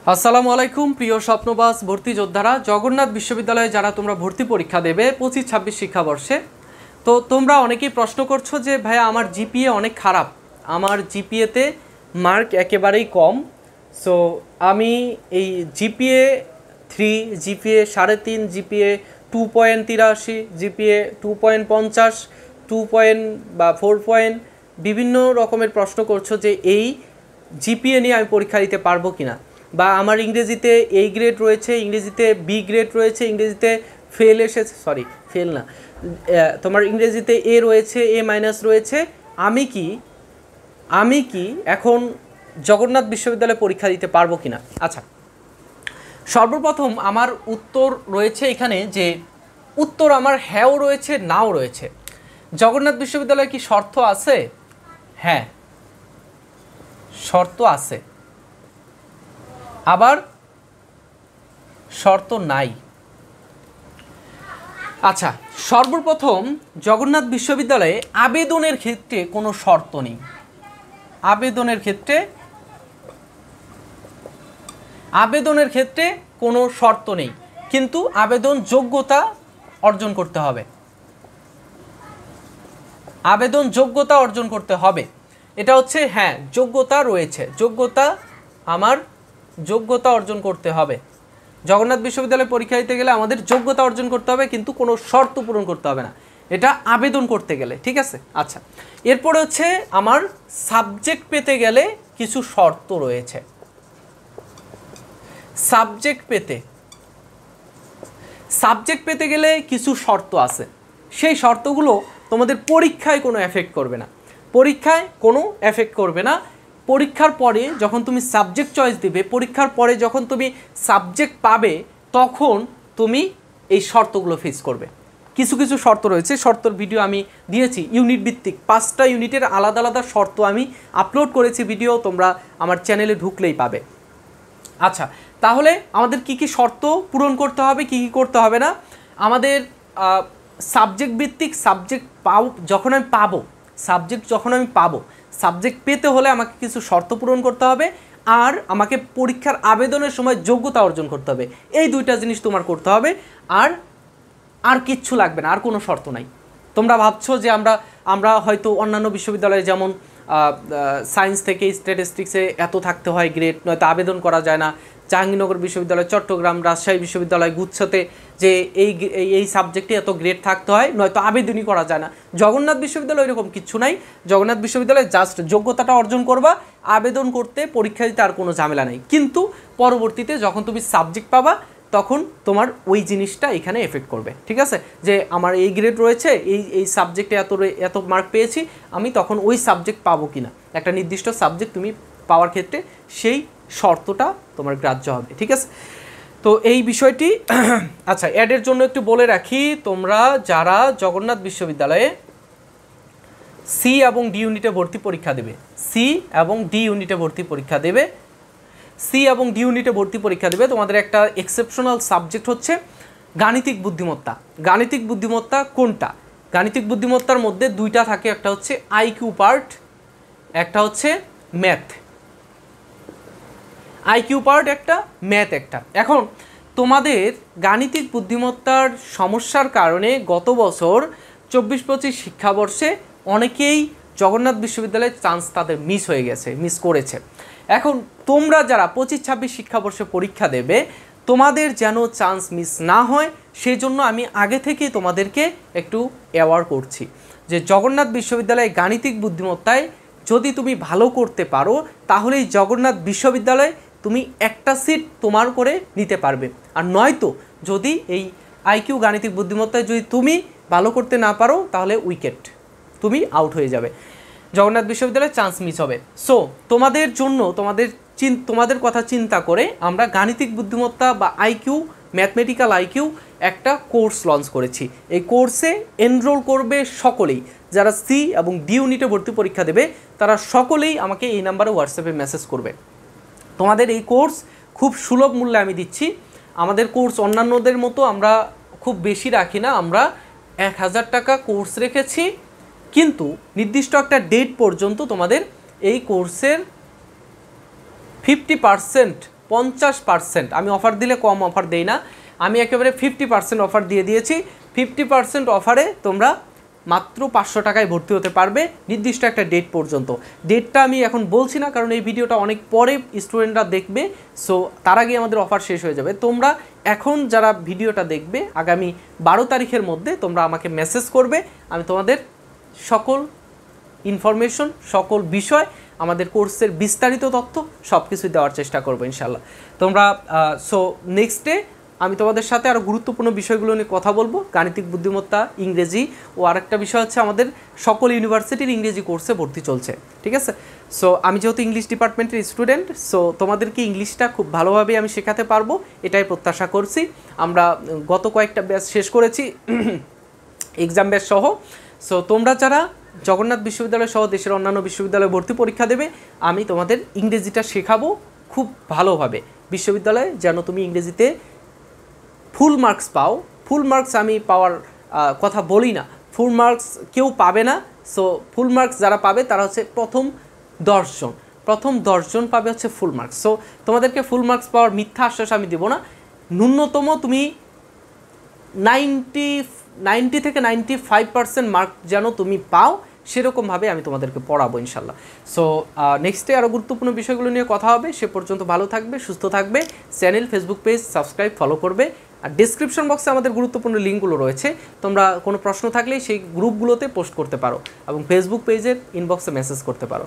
আসসালামু আলাইকুম প্রিয় স্বপ্নবাস ভর্তি যোদ্ধারা। জগন্নাথ বিশ্ববিদ্যালয়ে যারা তোমরা ভর্তি পরীক্ষা দেবে 25-26 শিক্ষাবর্ষে, তো তোমরা অনেকেই প্রশ্ন করছো যে ভাইয়া আমার জিপিএ অনেক খারাপ, আমার জিপিএতে মার্ক একেবারেই কম। সো আমি এই জিপিএ 3, জিপিএ 3.5, জিপিএ 2.83, জিপিএ 2.50, 4 বিভিন্ন রকমের প্রশ্ন করছো যে এই জিপিএ নিয়ে আমি পরীক্ষা দিতে পারবো কিনা, বা আমার ইংরেজিতে এই গ্রেড রয়েছে, ইংরেজিতে বি গ্রেড রয়েছে, ইংরেজিতে ফেল এসেছে, সরি ফেল না, তোমার ইংরেজিতে এ রয়েছে, এ মাইনাস রয়েছে, আমি কি এখন জগন্নাথ বিশ্ববিদ্যালয়ে পরীক্ষা দিতে পারবো কিনা। আচ্ছা, সর্বপ্রথম আমার উত্তর রয়েছে এখানে, যে উত্তর আমার হ্যাঁও রয়েছে নাও রয়েছে। জগন্নাথ বিশ্ববিদ্যালয়ে কি শর্ত আছে? হ্যাঁ, শর্ত আছে, আবার শর্ত নাই। আচ্ছা, সর্বপ্রথম জগন্নাথ বিশ্ববিদ্যালয়ে আবেদনের ক্ষেত্রে কোনো শর্ত নেই। আবেদনের ক্ষেত্রে কোনো শর্ত নেই, কিন্তু আবেদন যোগ্যতা অর্জন করতে হবে। আবেদন যোগ্যতা অর্জন করতে হবে, এটা হচ্ছে হ্যাঁ যোগ্যতা রয়েছে, আমার যোগ্যতা অর্জন করতে হবে। জগন্নাথ বিশ্ববিদ্যালয়ে পরীক্ষা দিতে গেলে আমাদের যোগ্যতা অর্জন করতে হবে, কিন্তু কোনো শর্ত পূরণ করতে হবে না, এটা আবেদন করতে গেলে, ঠিক আছে। আচ্ছা, এরপরে হচ্ছে আমার সাবজেক্ট পেতে গেলে কিছু শর্ত রয়েছে। সাবজেক্ট পেতে গেলে কিছু শর্ত আছে, সেই শর্তগুলো তোমাদের পরীক্ষায় কোনো এফেক্ট করবে না। পরীক্ষার পরে যখন তুমি সাবজেক্ট চয়েস দিবে, পরীক্ষার পরে যখন তুমি সাবজেক্ট পাবে, তখন তুমি এই শর্তগুলো ফেস করবে। কিছু শর্ত রয়েছে, শর্তর ভিডিও আমি দিয়েছি, ইউনিট ভিত্তিক 5টা ইউনিটের আলাদা আলাদা শর্ত আমি আপলোড করেছি ভিডিও, তোমরা আমার চ্যানেলে ঢুকলেই পাবে। আচ্ছা, তাহলে আমাদের কি শর্ত পূরণ করতে হবে, কি করতে হবে না। আমাদের সাবজেক্ট ভিত্তিক, যখন আমি পাবো, সাবজেক্ট পেতে হলে আমাকে কিছু শর্ত পূরণ করতে হবে, আর আমাকে পরীক্ষার আবেদনের সময় যোগ্যতা অর্জন করতে হবে। এই দুইটা জিনিস তোমার করতে হবে, আর কিচ্ছু লাগবে না, আর কোনো শর্ত নাই। তোমরা ভাবছো যে আমরা হয়তো অন্যান্য বিশ্ববিদ্যালয়ে যেমন সায়েন্স থেকে স্ট্যাটিস্টিক্সে এত থাকতে হয় গ্রেড, নয়তো আবেদন করা যায় না। জাহাঙ্গীরনগর বিশ্ববিদ্যালয়, চট্টগ্রাম, রাজশাহী বিশ্ববিদ্যালয়, গুচ্ছতে যে এই সাবজেক্টে এত গ্রেড থাকতে হয়, নয়তো আবেদনই করা যায় না। জগন্নাথ বিশ্ববিদ্যালয় এরকম কিছু নাই। জগন্নাথ বিশ্ববিদ্যালয়ে জাস্ট যোগ্যতাটা অর্জন করবা, আবেদন করতে, পরীক্ষা দিতে আর কোনো ঝামেলা নেই। কিন্তু পরবর্তীতে যখন তুমি সাবজেক্ট পাবা, তখন তোমার ওই জিনিসটা এখানে এফেক্ট করবে, ঠিক আছে। যে আমার এই গ্রেড রয়েছে, এই সাবজেক্টে এত মার্ক পেয়েছি, আমি তখন ওই সাবজেক্ট পাবো কিনা, একটা নির্দিষ্ট সাবজেক্ট তুমি পাওয়ার ক্ষেত্রে সেই শর্তটা তোমার গ্রাহ্য হবে, ঠিক আছে। তো এই বিষয়টি আচ্ছা, অ্যাডের জন্য একটু বলে রাখি, তোমরা যারা জগন্নাথ বিশ্ববিদ্যালয়ে সি এবং ডি ইউনিটে ভর্তি পরীক্ষা দেবে, তোমাদের একটা এক্সেপশনাল সাবজেক্ট হচ্ছে গাণিতিক বুদ্ধিমত্তা। গাণিতিক বুদ্ধিমত্তা কোনটা? গাণিতিক বুদ্ধিমত্তার মধ্যে দুইটা থাকে, একটা হচ্ছে আইকিউ পার্ট, একটা হচ্ছে ম্যাথ। আইকিউ পার্ট একটা, ম্যাথ একটা। এখন তোমাদের গাণিতিক বুদ্ধিমত্তার সমস্যার কারণে গত বছর 24-25 শিক্ষাবর্ষে অনেকেই জগন্নাথ বিশ্ববিদ্যালয়ের চান্স তাদের মিস করেছে। এখন তোমরা যারা 25-26 শিক্ষাবর্ষে পরীক্ষা দেবে, তোমাদের যেন চান্স মিস না হয়, সেই জন্য আমি আগে থেকেই তোমাদেরকে একটু অ্যাওয়ার করছি যে জগন্নাথ বিশ্ববিদ্যালয়ে গাণিতিক বুদ্ধিমত্তায় যদি তুমি ভালো করতে পারো, তাহলেই জগন্নাথ বিশ্ববিদ্যালয়ে তুমি একটা সিট তোমার করে নিতে পারবে। আর নয়তো যদি এই আইকিউ গাণিতিক বুদ্ধিমত্তায় যদি তুমি ভালো করতে না পারো, তাহলে উইকেট, তুমি আউট হয়ে যাবে, জগন্নাথ বিশ্ববিদ্যালয়ে চান্স মিস হবে। সো তোমাদের জন্য, তোমাদের কথা চিন্তা করে আমরা গাণিতিক বুদ্ধিমত্তা বা আইকিউ, ম্যাথমেটিক্যাল আইকিউ একটা কোর্স লঞ্চ করেছি। এই কোর্সে এনরোল করবে সকলেই, যারা সি এবং ডি ইউনিটে ভর্তি পরীক্ষা দেবে, তারা সকলেই আমাকে এই নাম্বারে হোয়াটসঅ্যাপে মেসেজ করবে। তোমাদের এই কোর্স খুব সুলভ মূল্যে আমি দিচ্ছি। আমাদের কোর্স অন্যান্যদের মতো আমরা খুব বেশি রাখি না, আমরা 1000 টাকা কোর্স রেখেছি, কিন্তু নির্দিষ্ট একটা ডেট পর্যন্ত তোমাদের এই কোর্সের 50% 50%, আমি অফার দিলে কম অফার দেই না, আমি একেবারে 50% অফার দিয়ে দিয়েছি। 50% অফারে তোমরা মাত্র 500 টাকায় ভর্তি হতে পারবে নির্দিষ্ট একটা ডেট পর্যন্ত। ডেটটা আমি এখন বলছি না, কারণ এই ভিডিওটা অনেক পরে স্টুডেন্টরা দেখবে, সো তার আগে আমাদের অফার শেষ হয়ে যাবে। তোমরা এখন যারা ভিডিওটা দেখবে আগামী 12 তারিখের মধ্যে তোমরা আমাকে মেসেজ করবে, আমি তোমাদের সকল ইনফরমেশন, সকল বিষয়, আমাদের কোর্সের বিস্তারিত তথ্য সব কিছুই দেওয়ার চেষ্টা করবো ইনশাল্লাহ। তোমরা সো নেক্সট ডে আমি তোমাদের সাথে আরও গুরুত্বপূর্ণ বিষয়গুলো নিয়ে কথা বলবো, গাণিতিক বুদ্ধিমত্তা, ইংরেজি, ও আরেকটা বিষয় হচ্ছে আমাদের সকল ইউনিভার্সিটির ইংরেজি কোর্সে ভর্তি চলছে, ঠিক আছে। সো আমি যেহেতু ইংলিশ ডিপার্টমেন্টের স্টুডেন্ট, সো তোমাদেরকে ইংলিশটা খুব ভালোভাবে আমি শেখাতে পারবো এটাই প্রত্যাশা করছি। আমরা গত কয়েকটা ব্যাচ শেষ করেছি এক্সাম ব্যাচ সহ। সো তোমরা যারা জগন্নাথ বিশ্ববিদ্যালয় সহ দেশের অন্যান্য বিশ্ববিদ্যালয়ে ভর্তি পরীক্ষা দেবে, আমি তোমাদের ইংরেজিটা শেখাবো খুব ভালোভাবে বিশ্ববিদ্যালয়ে, যেন তুমি ইংরেজিতে ফুল মার্কস পাও। ফুল মার্কস আমি পাওয়ার কথা বলি না, ফুল মার্কস কেউ পাবে না। সো ফুল মার্কস যারা পাবে তারা হচ্ছে প্রথম 10 জন পাবে হচ্ছে ফুল মার্কস। সো তোমাদেরকে ফুল মার্কস পাওয়ার মিথ্যা আশ্বাস আমি দেবো না, ন্যূনতম তুমি 90 থেকে 95% মার্ক যেন তুমি পাও, সেরকমভাবে আমি তোমাদেরকে পড়াবো ইনশাল্লাহ। সো নেক্সটে আরও গুরুত্বপূর্ণ বিষয়গুলো নিয়ে কথা হবে। সে পর্যন্ত ভালো থাকবে, সুস্থ থাকবে। Channel, Facebook page subscribe, follow করবে। আর ডিসক্রিপশন বক্সে আমাদের গুরুত্বপূর্ণ লিঙ্কগুলো রয়েছে, তোমরা কোনো প্রশ্ন থাকলে সেই গ্রুপগুলোতে পোস্ট করতে পারো এবং ফেসবুক পেজের ইনবক্সে মেসেজ করতে পারো।